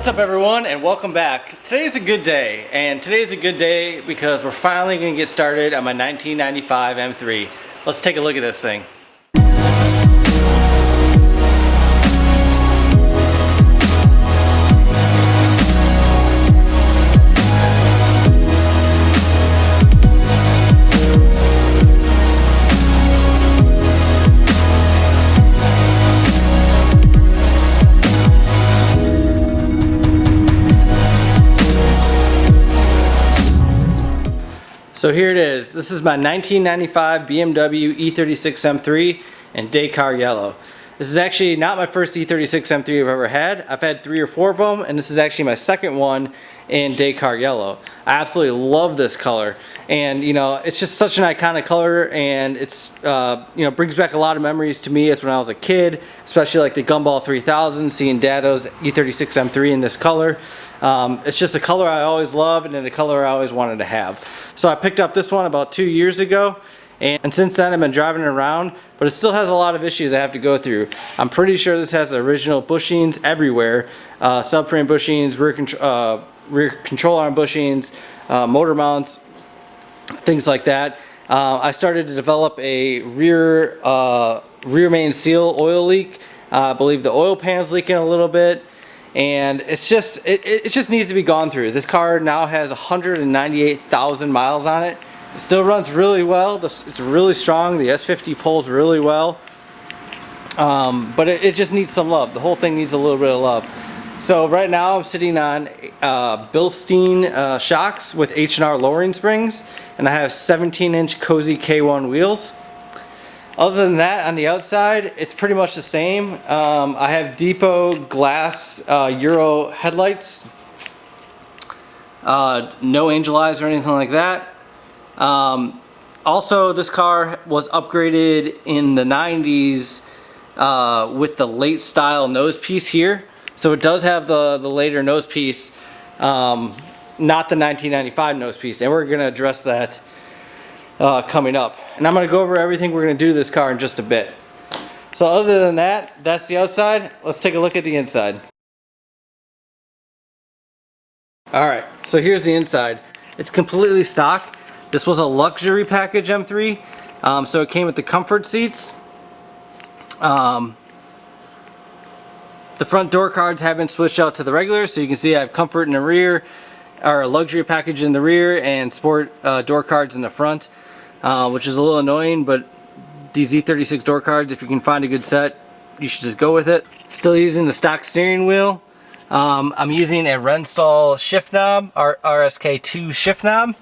What's up everyone and welcome back. Today's a good day, and today's a good day because we're finally going to get started on my 1995 M3. Let's take a look at this thing. So here it is. This is my 1995 BMW E36 M3 in Dakar yellow. This is actually not my first E36 M3 I've ever had. I've had 3 or 4 of them, and this is actually my second one in Dakar yellow. I absolutely love this color, and you know, it's just such an iconic color, and it's you know, brings back a lot of memories to me as when I was a kid, especially like the Gumball 3000, seeing Dado's E36 M3 in this color. It's just a color I always loved and a color I always wanted to have. So I picked up this one about 2 years ago, and since then I've been driving it around, but it still has a lot of issues I have to go through. I'm pretty sure this has the original bushings everywhere, subframe bushings, rear control arm bushings, motor mounts, things like that. I started to develop a rear main seal oil leak. I believe the oil pan's leaking a little bit. And it's just, it just needs to be gone through. This car now has 198,000 miles on it. It still runs really well. It's really strong. The S50 pulls really well. But it just needs some love. The whole thing needs a little bit of love. So right now I'm sitting on Bilstein shocks with H&R lowering springs. And I have 17-inch Cozy K1 wheels. Other than that, on the outside, it's pretty much the same. I have Depot glass Euro headlights. No angel eyes or anything like that. Also, this car was upgraded in the 90s with the late style nose piece here. So it does have the later nose piece, not the 1995 nose piece. And we're going to address that coming up, and I'm going to go over everything we're going to do to this car in just a bit. So other than that, that's the outside. Let's take a look at the inside. Alright, so here's the inside. It's completely stock. This was a luxury package M3, so it came with the comfort seats. The front door cards have been switched out to the regular, so you can see I have comfort in the rear, or a luxury package in the rear, and sport door cards in the front. Which is a little annoying, but these E36 door cards, if you can find a good set, you should just go with it. Still using the stock steering wheel. I'm using a Renstall shift knob, RSK2 shift knob.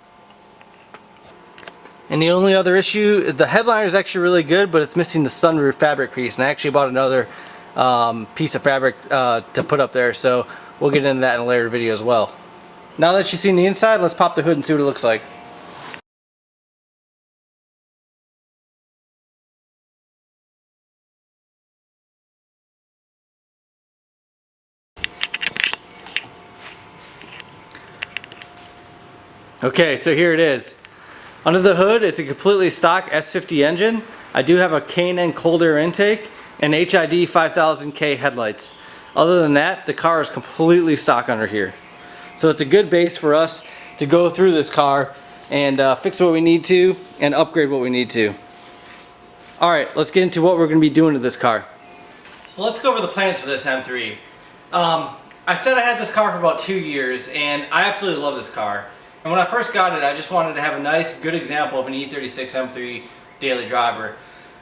And the only other issue, the headliner is actually really good, but it's missing the sunroof fabric piece, and I actually bought another piece of fabric to put up there, so we'll get into that in a later video as well. Now that you've seen the inside, let's pop the hood and see what it looks like. Okay, so here it is. Under the hood is a completely stock S50 engine. I do have a K&N cold air intake and HID 5000K headlights. Other than that, the car is completely stock under here. So it's a good base for us to go through this car and fix what we need to and upgrade what we need to. Alright, let's get into what we're going to be doing to this car. So let's go over the plans for this M3. I said I had this car for about 2 years, and I absolutely love this car. And when I first got it, I just wanted to have a nice, good example of an E36 M3 daily driver.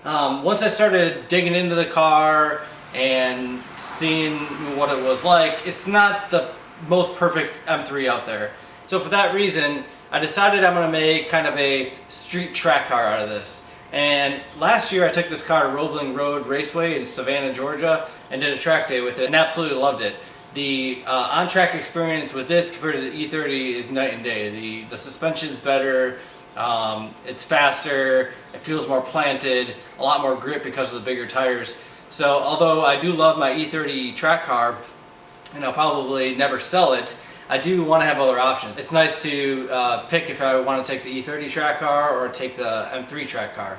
Once I started digging into the car and seeing what it was like, it's not the most perfect M3 out there. So for that reason, I decided I'm going to make kind of a street track car out of this. And last year I took this car to Roebling Road Raceway in Savannah, Georgia, and did a track day with it, and absolutely loved it. The on-track experience with this compared to the E30 is night and day. The suspension's better, it's faster, it feels more planted, a lot more grip because of the bigger tires. So although I do love my E30 track car, and I'll probably never sell it, I do want to have other options. It's nice to pick if I want to take the E30 track car or take the M3 track car.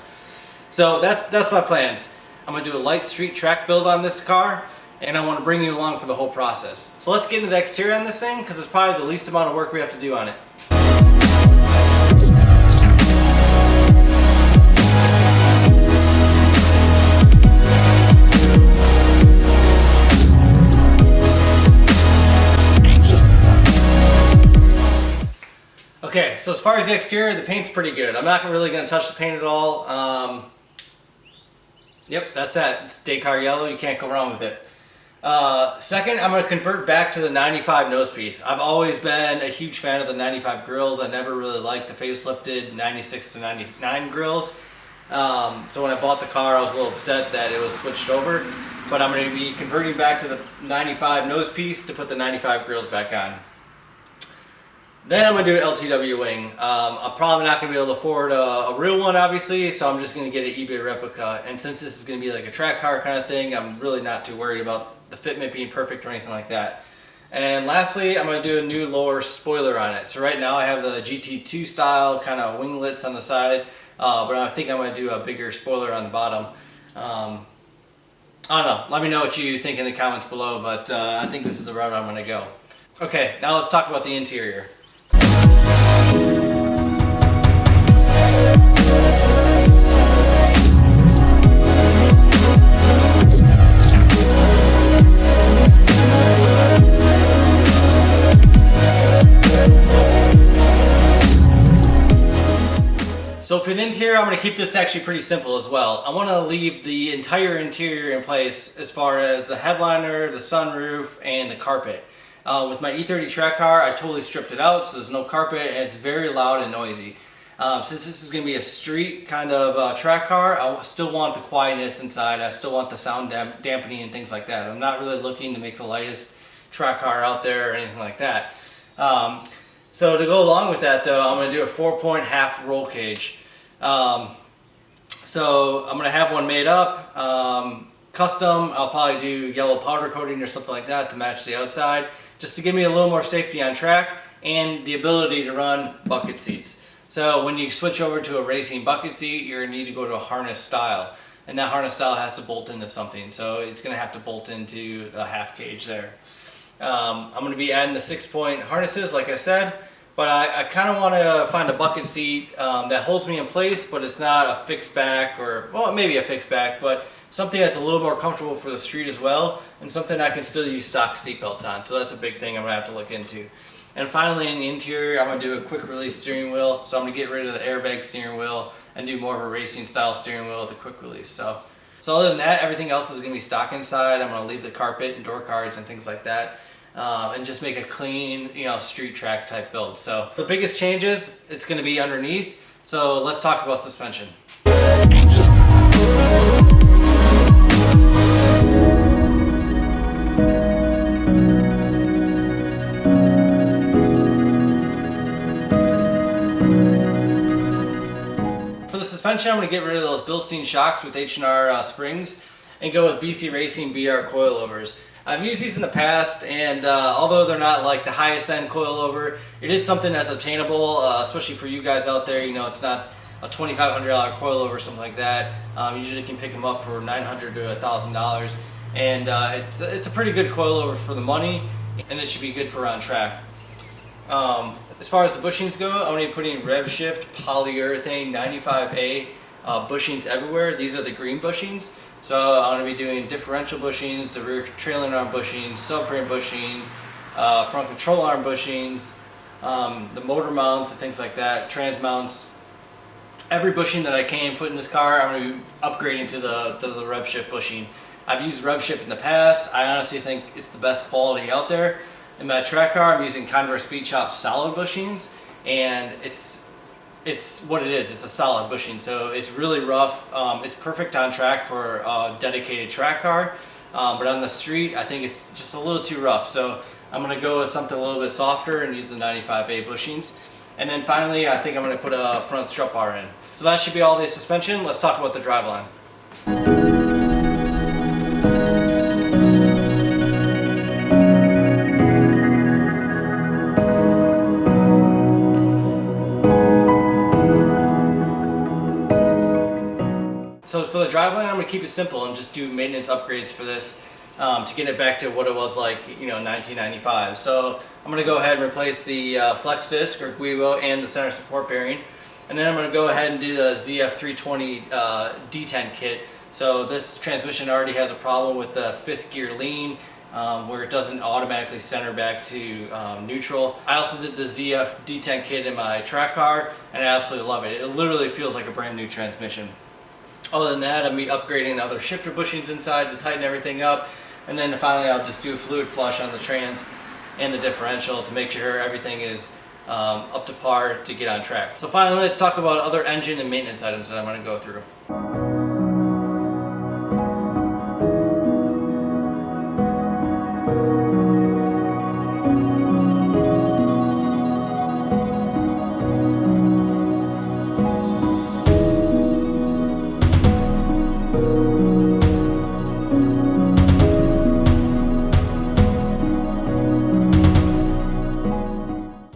So that's my plans. I'm going to do a light street track build on this car. and I want to bring you along for the whole process. So let's get into the exterior on this thing, because it's probably the least amount of work we have to do on it. Okay, so as far as the exterior, the paint's pretty good. I'm not really going to touch the paint at all. Yep, that's that. It's Dakar yellow. You can't go wrong with it. Second, I'm going to convert back to the 95 nose piece. I've always been a huge fan of the 95 grills. I never really liked the facelifted 96 to 99 grills. So when I bought the car, I was a little upset that it was switched over. But I'm going to be converting back to the 95 nose piece to put the 95 grills back on. Then I'm going to do an LTW wing. I'm probably not going to be able to afford a real one, obviously, so I'm just going to get an eBay replica. And since this is going to be like a track car kind of thing, I'm really not too worried about the fitment being perfect or anything like that. And lastly, I'm going to do a new lower spoiler on it. So right now I have the GT2 style kind of winglets on the side, but I think I'm going to do a bigger spoiler on the bottom. I don't know. Let me know what you think in the comments below, but I think this is the route I'm going to go. Okay, now let's talk about the interior. So for the interior, I'm going to keep this actually pretty simple as well. I want to leave the entire interior in place as far as the headliner, the sunroof, and the carpet. With my E30 track car, I totally stripped it out, so there's no carpet, and it's very loud and noisy. Since this is going to be a street kind of track car, I still want the quietness inside. I still want the sound dampening and things like that. I'm not really looking to make the lightest track car out there or anything like that. So to go along with that, though, I'm going to do a 4-point half roll cage. So I'm going to have one made up, custom. I'll probably do yellow powder coating or something like that to match the outside, just to give me a little more safety on track and the ability to run bucket seats. So when you switch over to a racing bucket seat, you're going to need to go to a harness style, and that harness style has to bolt into something, so it's going to have to bolt into the half cage there. I'm going to be adding the 6-point harnesses, like I said. But I kind of want to find a bucket seat that holds me in place, but it's not a fixed back, or, well, maybe a fixed back, but something that's a little more comfortable for the street as well, and something I can still use stock seat belts on. So that's a big thing I'm going to have to look into. And finally, in the interior, I'm going to do a quick release steering wheel. So I'm going to get rid of the airbag steering wheel and do more of a racing style steering wheel with a quick release. So other than that, everything else is going to be stock inside. I'm going to leave the carpet and door cards and things like that. And just make a clean, street track type build. So the biggest changes, it's going to be underneath. So let's talk about suspension. For the suspension, I'm going to get rid of those Bilstein shocks with H&R springs and go with BC Racing BR coilovers. I've used these in the past, and although they're not like the highest end coilover, it is something that's obtainable, especially for you guys out there. It's not a $2,500 coilover or something like that. Usually can pick them up for $900 to $1,000, and it's a pretty good coilover for the money, and it should be good for on track. As far as the bushings go, I'm going to be putting RevShift polyurethane 95A bushings everywhere. These are the green bushings. So I'm going to be doing differential bushings, the rear trailing arm bushings, subframe bushings, front control arm bushings, the motor mounts and things like that, trans mounts. Every bushing that I can put in this car, I'm going to be upgrading to the RevShift bushing. I've used RevShift in the past. I honestly think it's the best quality out there. In my track car, I'm using Condor Speed Shop solid bushings, and it's what it is. It's a solid bushing, so it's really rough. It's perfect on track for a dedicated track car, but on the street, I think it's just a little too rough. So I'm going to go with something a little bit softer and use the 95A bushings. And then finally, I think I'm going to put a front strut bar in. So that should be all the suspension. Let's talk about the driveline. So for the driveline, I'm going to keep it simple and just do maintenance upgrades for this. to get it back to what it was like, you know, 1995. So I'm going to go ahead and replace the flex disc or Guibo and the center support bearing. And then I'm going to go ahead and do the ZF320 D10 kit. So this transmission already has a problem with the 5th gear lean, where it doesn't automatically center back to neutral. I also did the ZF D10 kit in my track car, and I absolutely love it. It literally feels like a brand new transmission. Other than that, I'm upgrading other shifter bushings inside to tighten everything up. And then finally I'll just do a fluid flush on the trans and the differential to make sure everything is up to par to get on track. So finally, let's talk about other engine and maintenance items that I'm going to go through.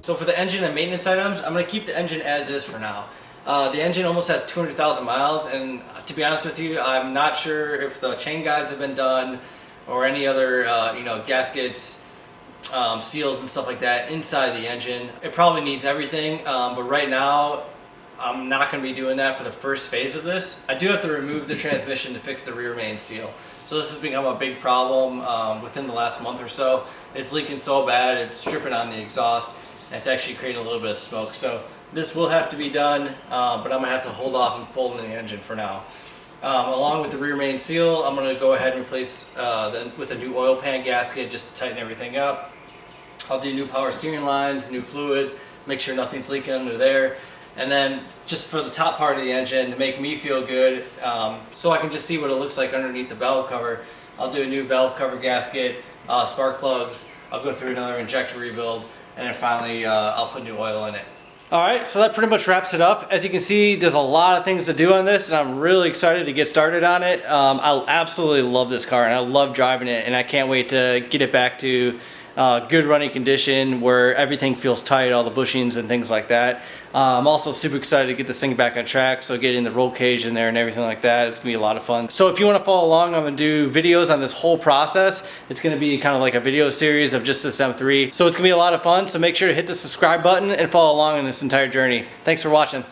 So for the engine and maintenance items, I'm going to keep the engine as is for now. The engine almost has 200,000 miles, and to be honest with you, I'm not sure if the chain guides have been done or any other you know, gaskets, seals and stuff like that inside the engine. It probably needs everything, but right now I'm not going to be doing that for the first phase of this. I do have to remove the transmission to fix the rear main seal. So this has become a big problem within the last month or so. It's leaking so bad, it's dripping on the exhaust. And it's actually creating a little bit of smoke. So this will have to be done, but I'm going to have to hold off and pull in the engine for now. Along with the rear main seal, I'm going to go ahead and replace with a new oil pan gasket just to tighten everything up. I'll do new power steering lines, new fluid, make sure nothing's leaking under there. And then just for the top part of the engine, to make me feel good, so I can just see what it looks like underneath the valve cover, I'll do a new valve cover gasket, spark plugs, I'll go through another injector rebuild, and then finally I'll put new oil in it. Alright, so that pretty much wraps it up. As you can see, there's a lot of things to do on this, and I'm really excited to get started on it. I absolutely love this car, and I love driving it, and I can't wait to get it back to good running condition where everything feels tight, all the bushings and things like that. I'm also super excited to get this thing back on track, so getting the roll cage in there and everything like that, it's gonna be a lot of fun. So if you want to follow along, I'm gonna do videos on this whole process. It's gonna be kind of like a video series of just this M3, so it's gonna be a lot of fun. So make sure to hit the subscribe button and follow along in this entire journey. Thanks for watching.